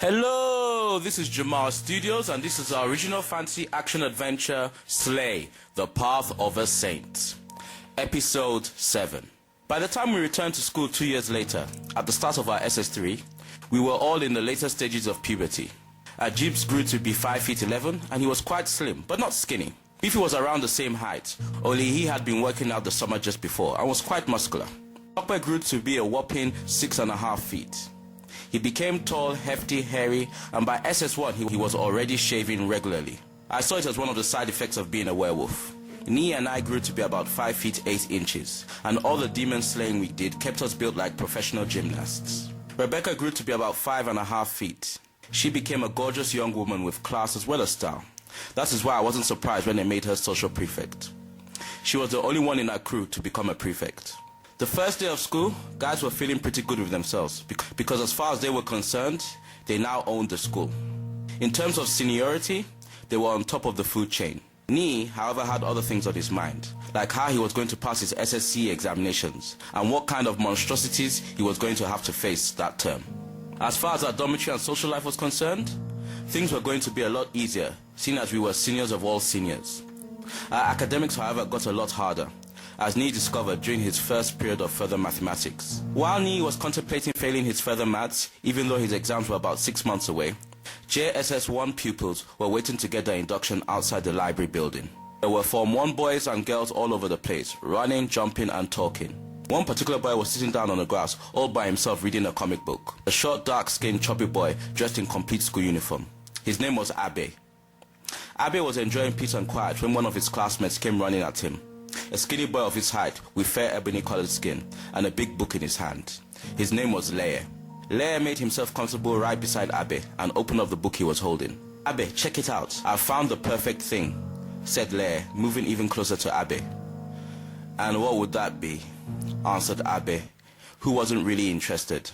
Hello, this is JOMAJ Studios and this is our original fantasy action adventure, Slay, The Path of a Saint. Episode 7. By the time we returned to school 2 years later, at the start of our SS3, we were all in the later stages of puberty. Ajib's grew to be 5 feet 11 and he was quite slim, but not skinny. Beefy was around the same height, only he had been working out the summer just before and was quite muscular. Okpe grew to be a whopping 6.5 feet. He became tall, hefty, hairy, and by SS1 he was already shaving regularly. I saw it as one of the side effects of being a werewolf. Nee and I grew to be about 5 feet 8 inches, and all the demon slaying we did kept us built like professional gymnasts. Rebecca grew to be about 5.5 feet. She became a gorgeous young woman with class as well as style. That is why I wasn't surprised when they made her social prefect. She was the only one in our crew to become a prefect. The first day of school, guys were feeling pretty good with themselves because as far as they were concerned, they now owned the school. In terms of seniority, they were on top of the food chain. Nee, however, had other things on his mind, like how he was going to pass his SSC examinations and what kind of monstrosities he was going to have to face that term. As far as our dormitory and social life was concerned, things were going to be a lot easier, seeing as we were seniors of all seniors. Our academics, however, got a lot harder, as Nee discovered during his first period of further mathematics. While Nee was contemplating failing his further maths, even though his exams were about 6 months away, JSS1 pupils were waiting to get their induction outside the library building. There were Form 1 boys and girls all over the place, running, jumping and talking. One particular boy was sitting down on the grass, all by himself reading a comic book. A short, dark-skinned, chubby boy dressed in complete school uniform. His name was Abe. Abe was enjoying peace and quiet when one of his classmates came running at him. A skinny boy of his height with fair ebony-colored skin and a big book in his hand. His name was Leye. Leye made himself comfortable right beside Abe and opened up the book he was holding. "Abe, check it out. I found the perfect thing," said Leye, moving even closer to Abe. "And what would that be?" answered Abe, who wasn't really interested.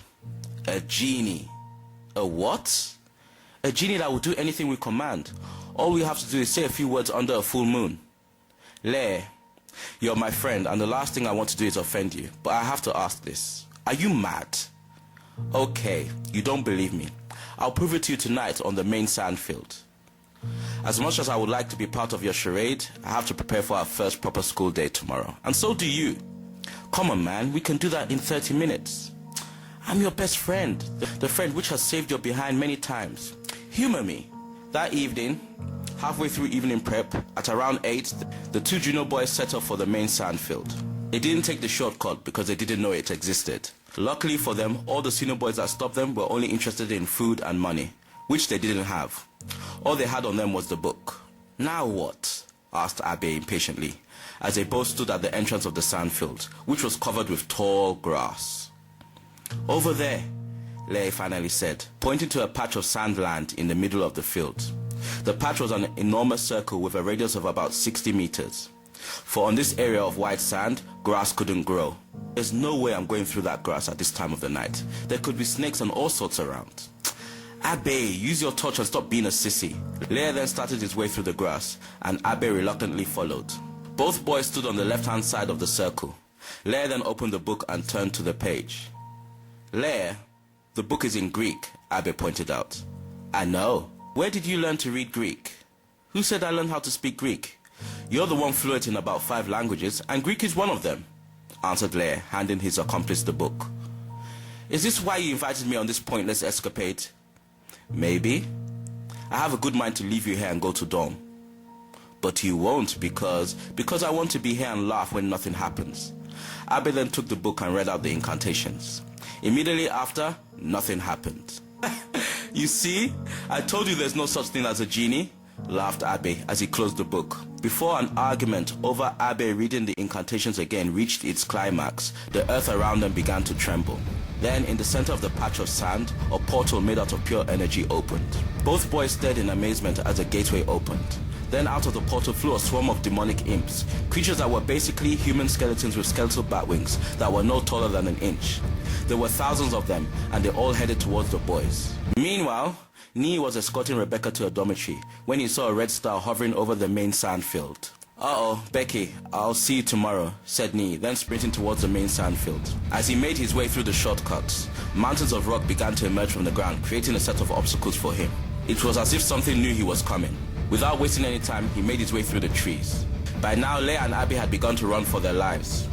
"A genie." "A what?" "A genie that will do anything we command. All we have to do is say a few words under a full moon." "Leye, you're my friend, and the last thing I want to do is offend you, but I have to ask this. Are you mad?" "Okay, you don't believe me. I'll prove it to you tonight on the main sand field. As much as I would like to be part of your charade, I have to prepare for our first proper school day tomorrow. And so do you. Come on, man, we can do that in 30 minutes. I'm your best friend, the friend which has saved your behind many times. Humor me." That evening, halfway through evening prep, at around 8, the two junior boys set off for the main sand field. They didn't take the shortcut because they didn't know it existed. Luckily for them, all the senior boys that stopped them were only interested in food and money, which they didn't have. All they had on them was the book. "Now what?" asked Abe impatiently, as they both stood at the entrance of the sand field, which was covered with tall grass. "Over there," Leye finally said, pointing to a patch of sand land in the middle of the field. The patch was an enormous circle with a radius of about 60 meters. For on this area of white sand, grass couldn't grow. "There's no way I'm going through that grass at this time of the night. There could be snakes and all sorts around." "Abe, use your torch and stop being a sissy." Leye then started his way through the grass, and Abe reluctantly followed. Both boys stood on the left-hand side of the circle. Leye then opened the book and turned to the page. "Leye, the book is in Greek," Abe pointed out. "I know. Where did you learn to read Greek?" "Who said I learned how to speak Greek? You're the one fluent in about 5 languages, and Greek is one of them," answered Leye, handing his accomplice the book. "Is this why you invited me on this pointless escapade?" "Maybe. I have a good mind to leave you here and go to dorm." "But you won't because I want to be here and laugh when nothing happens." Abe then took the book and read out the incantations. Immediately after, nothing happened. "You see, I told you there's no such thing as a genie," laughed Abe as he closed the book. Before an argument over Abe reading the incantations again reached its climax, the earth around them began to tremble. Then, in the center of the patch of sand, a portal made out of pure energy opened. Both boys stared in amazement as the gateway opened. Then out of the portal flew a swarm of demonic imps, creatures that were basically human skeletons with skeletal bat wings that were no taller than an inch. There were thousands of them, and they all headed towards the boys. Meanwhile, Nee was escorting Rebecca to a dormitory when he saw a red star hovering over the main sand field. "Uh-oh, Becky, I'll see you tomorrow," said Nee, then sprinting towards the main sandfield. As he made his way through the shortcuts, mountains of rock began to emerge from the ground, creating a set of obstacles for him. It was as if something knew he was coming. Without wasting any time, he made his way through the trees. By now, Leia and Abby had begun to run for their lives.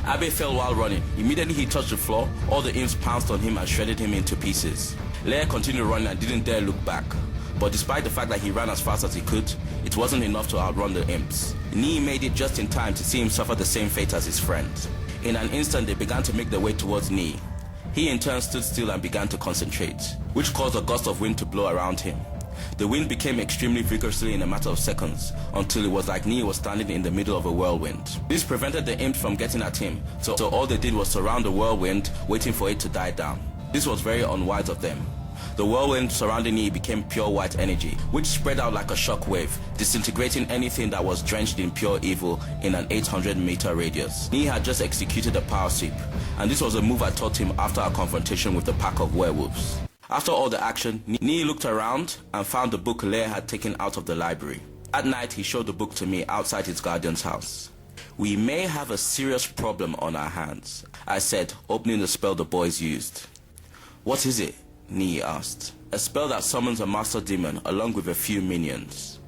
Abby fell while running. Immediately he touched the floor, all the imps pounced on him and shredded him into pieces. Leia continued running and didn't dare look back. But despite the fact that he ran as fast as he could, it wasn't enough to outrun the imps. Nee made it just in time to see him suffer the same fate as his friend. In an instant, they began to make their way towards Nee. He in turn stood still and began to concentrate, which caused a gust of wind to blow around him. The wind became extremely vigorously in a matter of seconds, until it was like Nee was standing in the middle of a whirlwind. This prevented the imps from getting at him, so all they did was surround the whirlwind, waiting for it to die down. This was very unwise of them. The whirlwind surrounding Nee became pure white energy, which spread out like a shock wave, disintegrating anything that was drenched in pure evil in an 800-meter radius. Nee had just executed a power sweep, and this was a move I taught him after our confrontation with the pack of werewolves. After all the action, Nee looked around and found the book Leia had taken out of the library. At night, he showed the book to me outside his guardian's house. "We may have a serious problem on our hands," I said, opening the spell the boys used. "What is it?" Nee asked. "A spell that summons a master demon along with a few minions."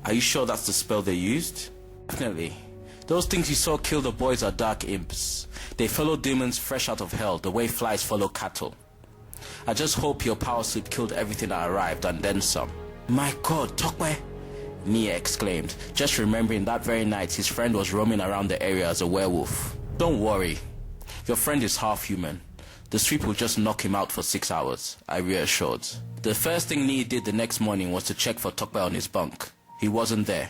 "Are you sure that's the spell they used?" "Definitely. Those things you saw kill the boys are dark imps. They follow demons fresh out of hell the way flies follow cattle. I just hope your power sweep killed everything that arrived and then some." "My God, Tokwe!" Nee exclaimed, just remembering that very night his friend was roaming around the area as a werewolf. "Don't worry. Your friend is half human. The sweep will just knock him out for 6 hours," I reassured. The first thing Nee did the next morning was to check for Tokwe on his bunk. He wasn't there.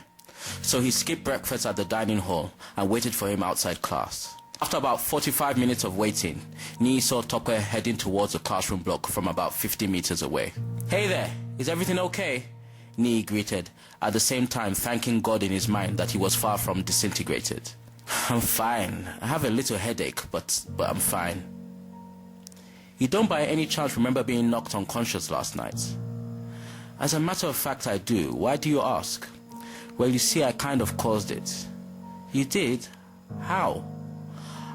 So he skipped breakfast at the dining hall and waited for him outside class. After about 45 minutes of waiting, Nee saw Tokwe heading towards the classroom block from about 50 meters away. "Hey there, is everything okay?" Nee greeted, at the same time thanking God in his mind that he was far from disintegrated. "I'm fine. I have a little headache, but I'm fine." "You don't by any chance remember being knocked unconscious last night?" "As a matter of fact, I do. Why do you ask?" "Well, you see, I kind of caused it." "You did? How?"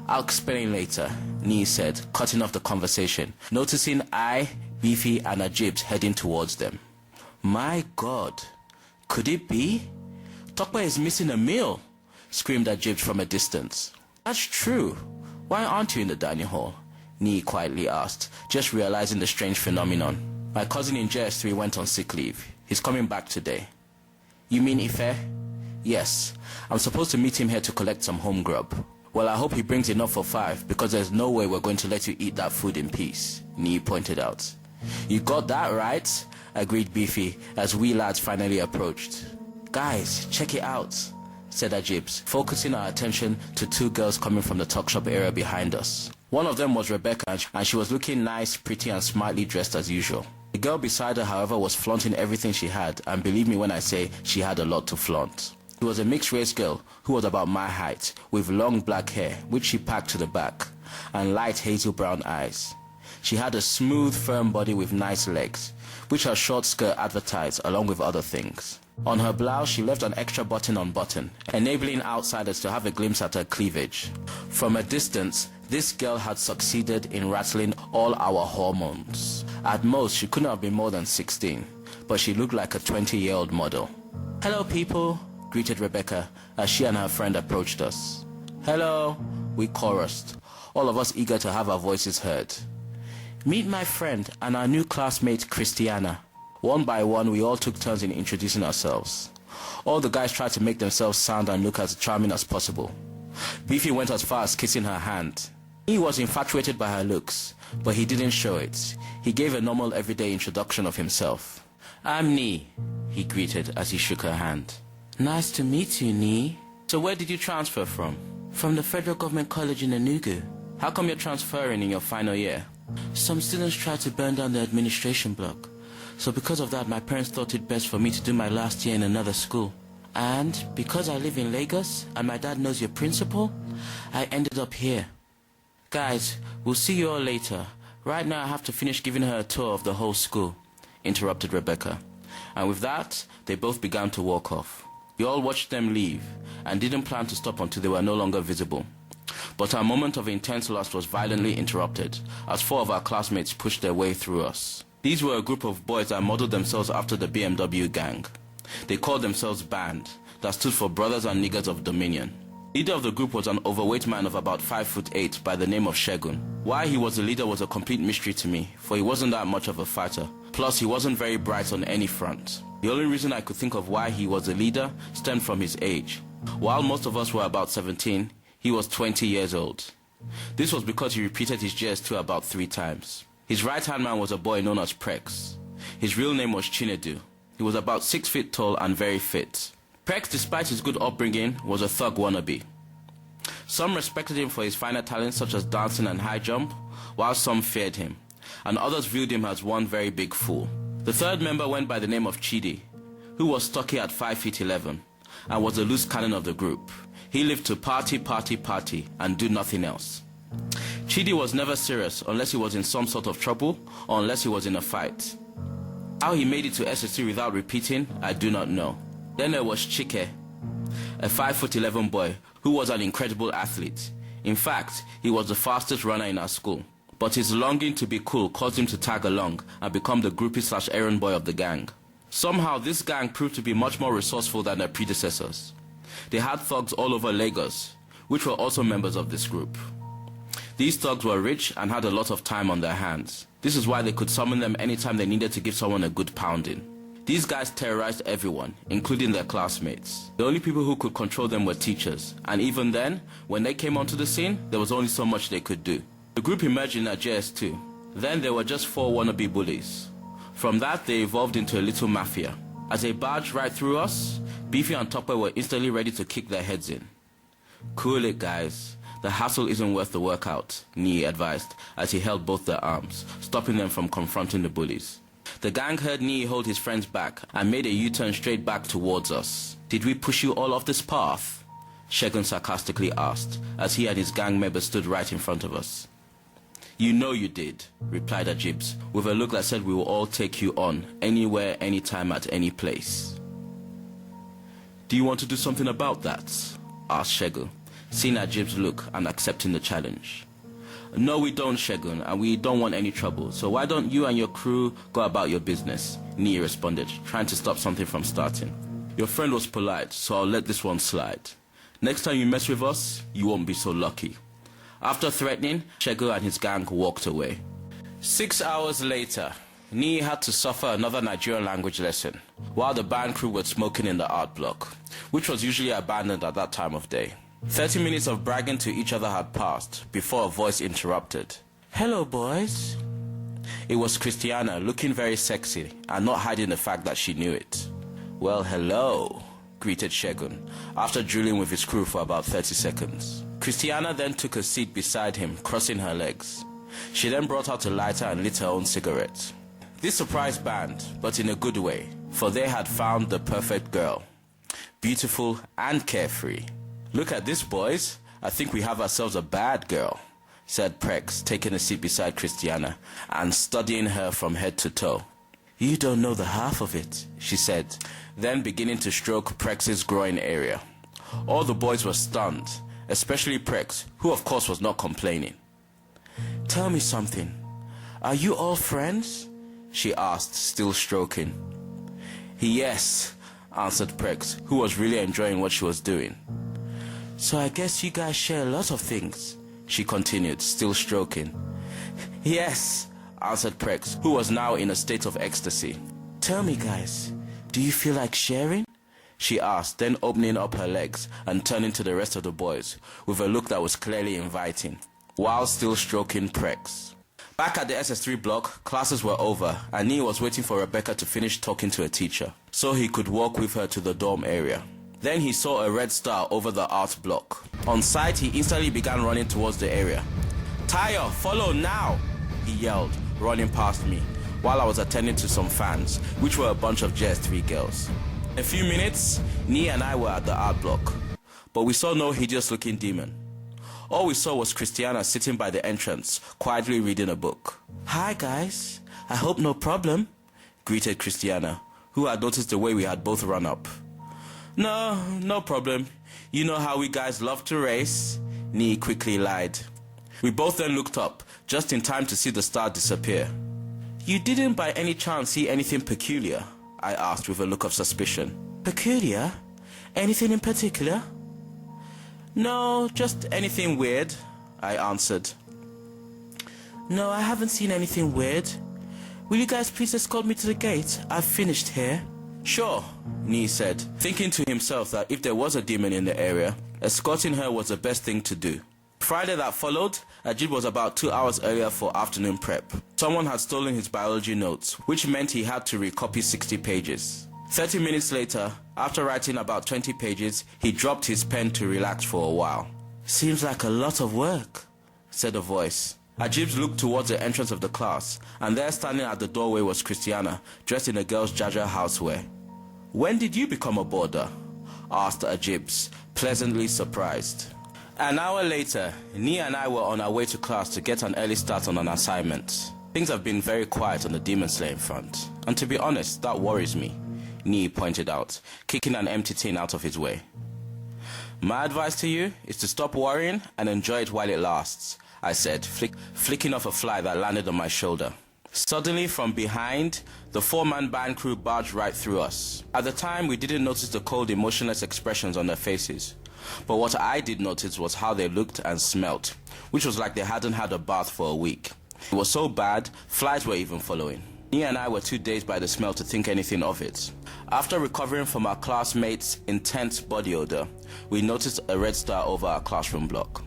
"I'll explain later," Nee said, cutting off the conversation, noticing I, Beefy, and Ajibs heading towards them. "My God, could it be? Tokwe is missing a meal," screamed Ajibs from a distance. "That's true. Why aren't you in the dining hall?" Nee quietly asked, just realizing the strange phenomenon. "My cousin in JS3 went on sick leave. He's coming back today." "You mean Ife?" "Yes. I'm supposed to meet him here to collect some home grub." "Well, I hope he brings enough for 5, because there's no way we're going to let you eat that food in peace," Nee pointed out. "You got that right," agreed Beefy, as we lads finally approached. "Guys, check it out," said Ajibs, focusing our attention to 2 girls coming from the tuck shop area behind us. One of them was Rebecca, and she was looking nice, pretty, and smartly dressed as usual. The girl beside her, however, was flaunting everything she had, and believe me when I say she had a lot to flaunt. She was a mixed-race girl who was about my height, with long black hair, which she packed to the back, and light hazel brown eyes. She had a smooth, firm body with nice legs, which her short skirt advertised, along with other things. On her blouse, she left an extra button on button, enabling outsiders to have a glimpse at her cleavage. From a distance, this girl had succeeded in rattling all our hormones. At most, she couldn't have been more than 16, but she looked like a 20-year-old model. "Hello, people," greeted Rebecca as she and her friend approached us. "Hello," we chorused, all of us eager to have our voices heard. "Meet my friend and our new classmate, Christiana." One by one, we all took turns in introducing ourselves. All the guys tried to make themselves sound and look as charming as possible. Beefy went as far as kissing her hand. He was infatuated by her looks, but he didn't show it. He gave a normal everyday introduction of himself. "I'm Nee," he greeted as he shook her hand. "Nice to meet you, Nee. So where did you transfer from?" "From the Federal Government College in Enugu." "How come you're transferring in your final year?" "Some students tried to burn down the administration block. So because of that, my parents thought it best for me to do my last year in another school. And because I live in Lagos and my dad knows your principal, I ended up here." "Guys, we'll see you all later. Right now I have to finish giving her a tour of the whole school," interrupted Rebecca. And with that, they both began to walk off. We all watched them leave and didn't plan to stop until they were no longer visible. But our moment of intense lust was violently interrupted as 4 of our classmates pushed their way through us. These were a group of boys that modeled themselves after the BMW gang. They called themselves Band, that stood for Brothers and Niggers of Dominion. Leader of the group was an overweight man of about 5'8" by the name of Shegun. Why he was the leader was a complete mystery to me, for he wasn't that much of a fighter. Plus, he wasn't very bright on any front. The only reason I could think of why he was the leader stemmed from his age. While most of us were about 17, he was 20 years old. This was because he repeated his JS2 about 3 times. His right-hand man was a boy known as Prex. His real name was Chinedu. He was about 6 feet tall and very fit. Prex, despite his good upbringing, was a thug wannabe. Some respected him for his finer talents such as dancing and high jump, while some feared him, and others viewed him as one very big fool. The third member went by the name of Chidi, who was stocky at 5'11", and was the loose cannon of the group. He lived to party, party, party, and do nothing else. Chidi was never serious unless he was in some sort of trouble or unless he was in a fight. How he made it to SS3 without repeating, I do not know. Then there was Chike, a 5'11" boy who was an incredible athlete. In fact, he was the fastest runner in our school. But his longing to be cool caused him to tag along and become the groupie/errand boy of the gang. Somehow, this gang proved to be much more resourceful than their predecessors. They had thugs all over Lagos, which were also members of this group. These thugs were rich and had a lot of time on their hands. This is why they could summon them anytime they needed to give someone a good pounding. These guys terrorized everyone, including their classmates. The only people who could control them were teachers, and even then, when they came onto the scene, there was only so much they could do. The group emerged in a JS2. Then there were just 4 wannabe bullies. From that, they evolved into a little mafia. As they barged right through us, Beefy and Topper were instantly ready to kick their heads in. Cool it, guys. The hassle isn't worth the workout, Nee advised, as he held both their arms, stopping them from confronting the bullies. The gang heard Nee hold his friends back and made a U-turn straight back towards us. Did we push you all off this path? Shegun sarcastically asked, as he and his gang members stood right in front of us. You know you did, replied Ajibs, with a look that said we will all take you on, anywhere, anytime, at any place. Do you want to do something about that? Asked Shegun, seeing Ajib's look and accepting the challenge. No, we don't, Shegun, and we don't want any trouble, so why don't you and your crew go about your business? Nee responded, trying to stop something from starting. Your friend was polite, so I'll let this one slide. Next time you mess with us, you won't be so lucky. After threatening, Shegun and his gang walked away. 6 hours later, Nee had to suffer another Nigerian language lesson, while the band crew were smoking in the art block, which was usually abandoned at that time of day. 30 minutes of bragging to each other had passed before a voice interrupted. Hello, boys. It was Christiana, looking very sexy and not hiding the fact that she knew it. Well, hello, greeted Shegun, after drilling with his crew for about 30 seconds. Christiana then took a seat beside him, crossing her legs. She then brought out a lighter and lit her own cigarette. This surprised Band, but in a good way, for they had found the perfect girl. Beautiful and carefree. Look at this, boys. I think we have ourselves a bad girl, said Prex, taking a seat beside Christiana and studying her from head to toe. You don't know the half of it, she said, then beginning to stroke Prex's groin area. All the boys were stunned, especially Prex, who of course was not complaining. Tell me something. Are you all friends? She asked, still stroking. Yes, answered Prex, who was really enjoying what she was doing. So I guess you guys share a lot of things, she continued, still stroking. Yes, answered Prex, who was now in a state of ecstasy. Tell me, guys, do you feel like sharing? She asked, then opening up her legs and turning to the rest of the boys with a look that was clearly inviting, while still stroking Prex. Back at the SS3 block, classes were over and Nee was waiting for Rebecca to finish talking to a teacher so he could walk with her to the dorm area. Then he saw a red star over the art block. On sight, he instantly began running towards the area. Tayo, follow now, he yelled, running past me, while I was attending to some fans, which were a bunch of JS3 girls. In a few minutes, Nee and I were at the art block, but we saw no hideous-looking demon. All we saw was Christiana sitting by the entrance, quietly reading a book. Hi guys, I hope no problem, greeted Christiana, who had noticed the way we had both run up. No problem. You know how we guys love to race, Nee quickly lied. We both then looked up, just in time to see the star disappear. You didn't by any chance see anything peculiar? I asked with a look of suspicion. Peculiar? Anything in particular? No, just anything weird, I answered. No, I haven't seen anything weird. Will you guys please escort me to the gate? I've finished here. Sure, Nee said, thinking to himself that if there was a demon in the area, escorting her was the best thing to do. Friday that followed, Ajib was about 2 hours earlier for afternoon prep. Someone had stolen his biology notes, which meant he had to recopy 60 pages. 30 minutes later, after writing about 20 pages, he dropped his pen to relax for a while. Seems like a lot of work, said a voice. Ajib looked towards the entrance of the class, and there standing at the doorway was Christiana, dressed in a girl's Jaja housewear. When did you become a boarder? Asked Ajib, pleasantly surprised. An hour later, Nee and I were on our way to class to get an early start on an assignment. Things have been very quiet on the demon slaying front, and to be honest, that worries me, Nee pointed out, kicking an empty tin out of his way. My advice to you is to stop worrying and enjoy it while it lasts, I said, flicking off a fly that landed on my shoulder. Suddenly, from behind, the four-man band crew barged right through us. At the time, we didn't notice the cold, emotionless expressions on their faces. But what I did notice was how they looked and smelt, which was like they hadn't had a bath for a week. It was so bad, flies were even following. Nee and I were too dazed by the smell to think anything of it. After recovering from our classmates' intense body odor, we noticed a red star over our classroom block.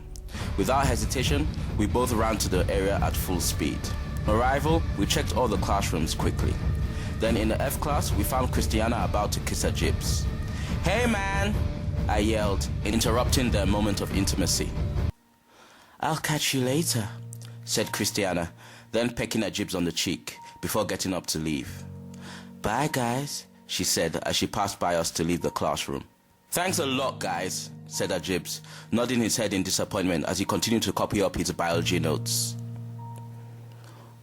Without hesitation, we both ran to the area at full speed. On arrival, we checked all the classrooms quickly. Then in the F class, we found Christiana about to kiss Ajib. Hey man, I yelled, interrupting their moment of intimacy. I'll catch you later, said Christiana, then pecking Ajib on the cheek before getting up to leave. Bye guys, she said as she passed by us to leave the classroom. Thanks a lot guys, said Ajib, nodding his head in disappointment as he continued to copy up his biology notes.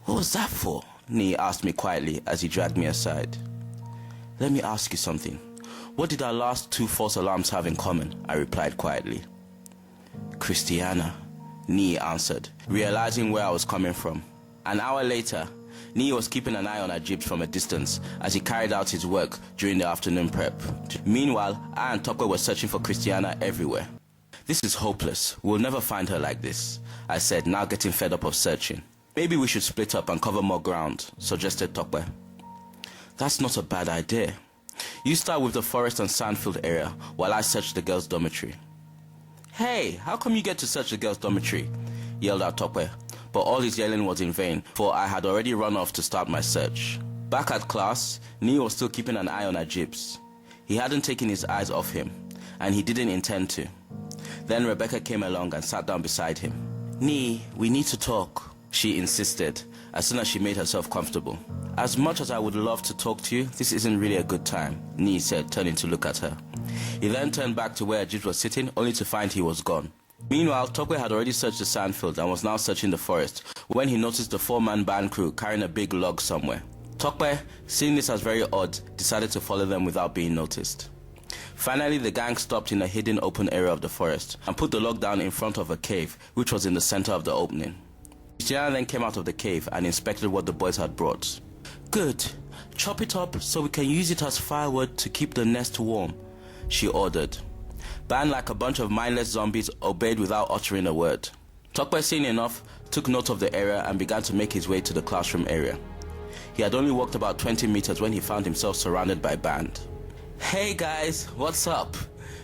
What was that for? Nee asked me quietly as he dragged me aside. Let me ask you something. What did our last two false alarms have in common? I replied quietly. Christiana, Nee answered, realizing where I was coming from. An hour later, Nee was keeping an eye on Ajib from a distance as he carried out his work during the afternoon prep. Meanwhile, I and Tokwe were searching for Christiana everywhere. This is hopeless. We'll never find her like this, I said, now getting fed up of searching. Maybe we should split up and cover more ground, suggested Tokwe. That's not a bad idea. You start with the forest and sandfield area while I search the girls' dormitory. Hey, how come you get to search the girls' dormitory? Yelled out Tokwe, but all his yelling was in vain, for I had already run off to start my search. Back at class, Nee was still keeping an eye on Ajib. He hadn't taken his eyes off him, and he didn't intend to. Then Rebecca came along and sat down beside him. Nee, we need to talk, she insisted, as soon as she made herself comfortable. As much as I would love to talk to you, this isn't really a good time, Nee said, turning to look at her. He then turned back to where Ajib was sitting, only to find he was gone. Meanwhile, Tokwe had already searched the sandfield and was now searching the forest when he noticed the four-man band crew carrying a big log somewhere. Tokwe, seeing this as very odd, decided to follow them without being noticed. Finally, the gang stopped in a hidden open area of the forest and put the log down in front of a cave, which was in the center of the opening. Christiana then came out of the cave and inspected what the boys had brought. Good. Chop it up so we can use it as firewood to keep the nest warm, she ordered. Ban, like a bunch of mindless zombies, obeyed without uttering a word. Tokwe, seeing enough, took note of the area and began to make his way to the classroom area. He had only walked about 20 meters when he found himself surrounded by band. Hey guys, what's up?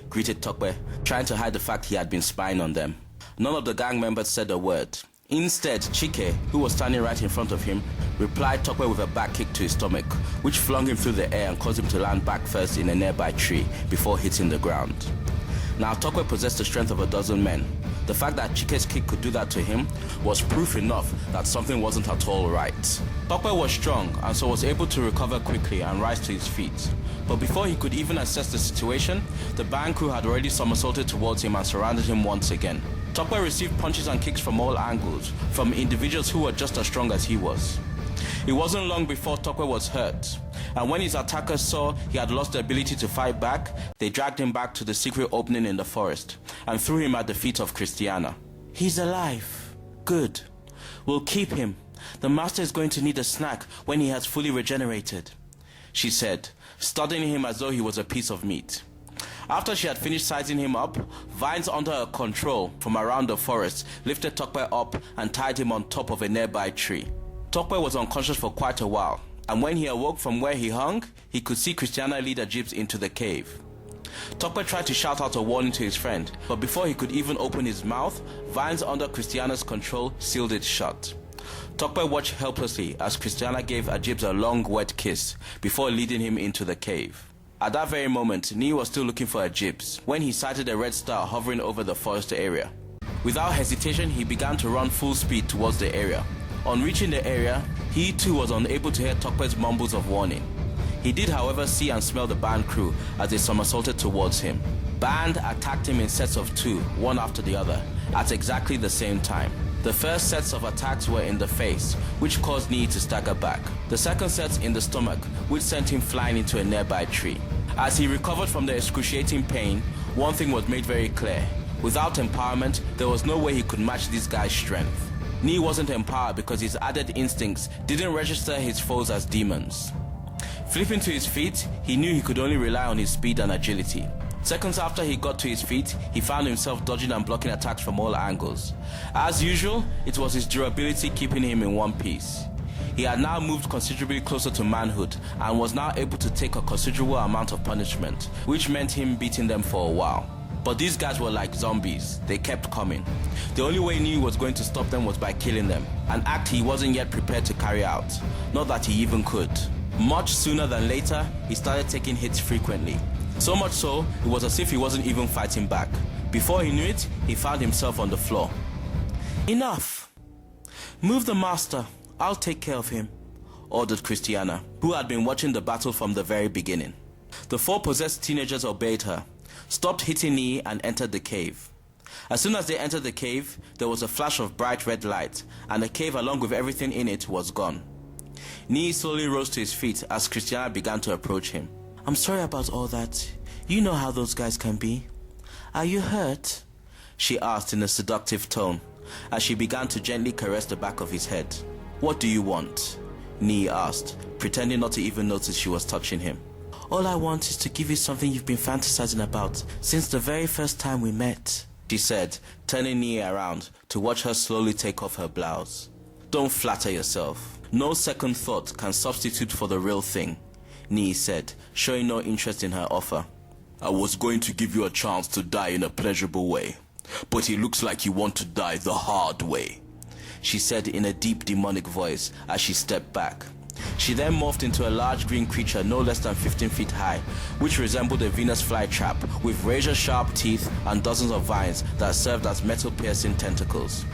Greeted Tokwe, trying to hide the fact he had been spying on them. None of the gang members said a word. Instead, Chike, who was standing right in front of him, replied Tokwe with a back kick to his stomach, which flung him through the air and caused him to land back first in a nearby tree before hitting the ground. Now, Tokwe possessed the strength of a dozen men. The fact that Chike's kick could do that to him was proof enough that something wasn't at all right. Tokwe was strong and so was able to recover quickly and rise to his feet. But before he could even assess the situation, the band crew had already somersaulted towards him and surrounded him once again. Tokwe received punches and kicks from all angles, from individuals who were just as strong as he was. It wasn't long before Tokwe was hurt, and when his attackers saw he had lost the ability to fight back, they dragged him back to the secret opening in the forest and threw him at the feet of Christiana. "He's alive. Good. We'll keep him. The master is going to need a snack when he has fully regenerated," she said, studying him as though he was a piece of meat. After she had finished sizing him up, vines under her control from around the forest lifted Tokwe up and tied him on top of a nearby tree. Tokwe was unconscious for quite a while, and when he awoke from where he hung, he could see Christiana lead the gyps into the cave. Tokwe tried to shout out a warning to his friend, but before he could even open his mouth, vines under Christiana's control sealed it shut. Tokwe watched helplessly as Christiana gave Ajibs a long, wet kiss before leading him into the cave. At that very moment, Ni was still looking for Ajibs when he sighted a red star hovering over the forest area. Without hesitation, he began to run full speed towards the area. On reaching the area, he too was unable to hear Tokwe's mumbles of warning. He did, however, see and smell the band crew as they somersaulted towards him. Band attacked him in sets of two, one after the other, at exactly the same time. The first sets of attacks were in the face, which caused Ni to stagger back. The second set in the stomach, which sent him flying into a nearby tree. As he recovered from the excruciating pain, one thing was made very clear. Without empowerment, there was no way he could match this guy's strength. Ni wasn't empowered because his added instincts didn't register his foes as demons. Flipping to his feet, he knew he could only rely on his speed and agility. Seconds after he got to his feet, he found himself dodging and blocking attacks from all angles. As usual, it was his durability keeping him in one piece. He had now moved considerably closer to manhood and was now able to take a considerable amount of punishment, which meant him beating them for a while. But these guys were like zombies. They kept coming. The only way he knew he was going to stop them was by killing them, an act he wasn't yet prepared to carry out. Not that he even could. Much sooner than later, he started taking hits frequently. So much so, it was as if he wasn't even fighting back. Before he knew it, he found himself on the floor. "Enough! Move the master. I'll take care of him," ordered Christiana, who had been watching the battle from the very beginning. The four possessed teenagers obeyed her, stopped hitting Ni, and entered the cave. As soon as they entered the cave, there was a flash of bright red light, and the cave along with everything in it was gone. Ni slowly rose to his feet as Christiana began to approach him. "I'm sorry about all that. You know how those guys can be. Are you hurt?" she asked in a seductive tone, as she began to gently caress the back of his head. "What do you want?" Ni asked, pretending not to even notice she was touching him. "All I want is to give you something you've been fantasizing about since the very first time we met," she said, turning Ni around to watch her slowly take off her blouse. "Don't flatter yourself. No second thought can substitute for the real thing," Ni said, showing no interest in her offer. "I was going to give you a chance to die in a pleasurable way, but it looks like you want to die the hard way," she said in a deep demonic voice as she stepped back. She then morphed into a large green creature no less than 15 feet high, which resembled a Venus flytrap with razor-sharp teeth and dozens of vines that served as metal-piercing tentacles.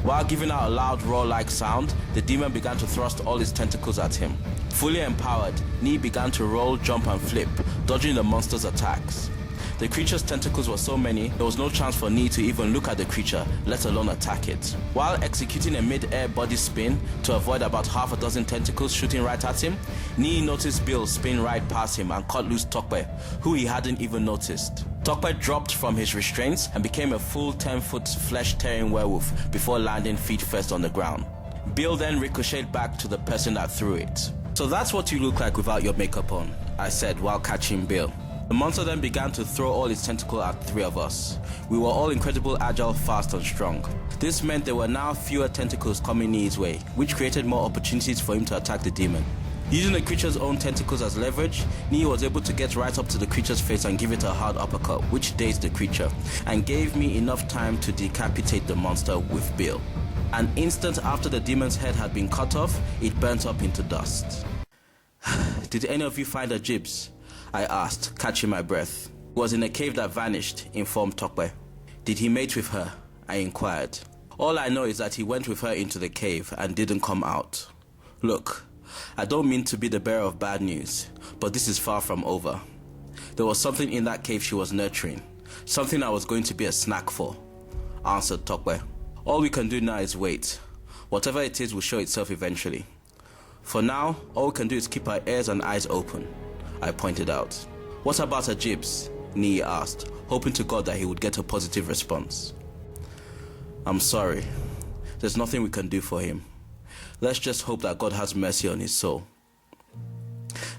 While giving out a loud roar-like sound, the demon began to thrust all its tentacles at him. Fully empowered, Ni began to roll, jump and flip, dodging the monster's attacks. The creature's tentacles were so many, there was no chance for Ni to even look at the creature, let alone attack it. While executing a mid-air body spin to avoid about half a dozen tentacles shooting right at him, Ni noticed Bill spin right past him and cut loose Tokwe, who he hadn't even noticed. Tokwe dropped from his restraints and became a full 10-foot flesh-tearing werewolf before landing feet first on the ground. Bill then ricocheted back to the person that threw it. "So that's what you look like without your makeup on," I said while catching Bill. The monster then began to throw all its tentacles at three of us. We were all incredible, agile, fast and strong. This meant there were now fewer tentacles coming his way, which created more opportunities for him to attack the demon. Using the creature's own tentacles as leverage, Ni was able to get right up to the creature's face and give it a hard uppercut, which dazed the creature, and gave me enough time to decapitate the monster with Bill. An instant after the demon's head had been cut off, it burnt up into dust. "Did any of you find Ajibs?" I asked, catching my breath. "He was in a cave that vanished," informed Tokwe. "Did he mate with her?" I inquired. "All I know is that he went with her into the cave and didn't come out. Look, I don't mean to be the bearer of bad news, but this is far from over. There was something in that cave she was nurturing, something I was going to be a snack for," answered Tokwe. "All we can do now is wait. Whatever it is will show itself eventually. For now, all we can do is keep our ears and eyes open, I pointed out. What about a jibs? Nee asked, hoping to God that he would get a positive response. I'm sorry. There's nothing we can do for him. Let's just hope that God has mercy on his soul.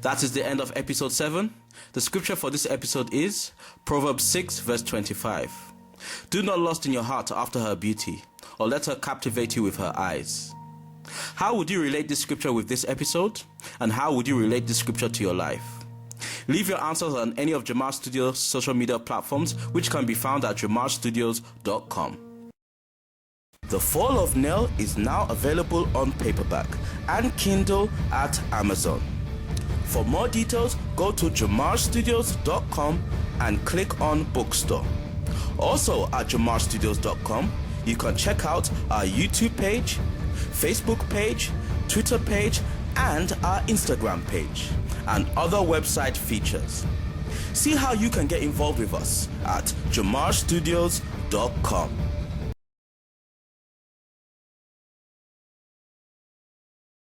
That is the end of episode 7. The scripture for this episode is Proverbs 6 verse 25. Do not lust in your heart after her beauty, or let her captivate you with her eyes. How would you relate this scripture with this episode? And how would you relate this scripture to your life? Leave your answers on any of JOMAJ Studios' social media platforms, which can be found at jomajstudios.com. The Fall of Nell is now available on paperback and Kindle at Amazon. For more details, go to jomajstudios.com and click on Bookstore. Also at jomajstudios.com, you can check out our YouTube page, Facebook page, Twitter page, and our Instagram page, and other website features. See how you can get involved with us at jomajstudios.com.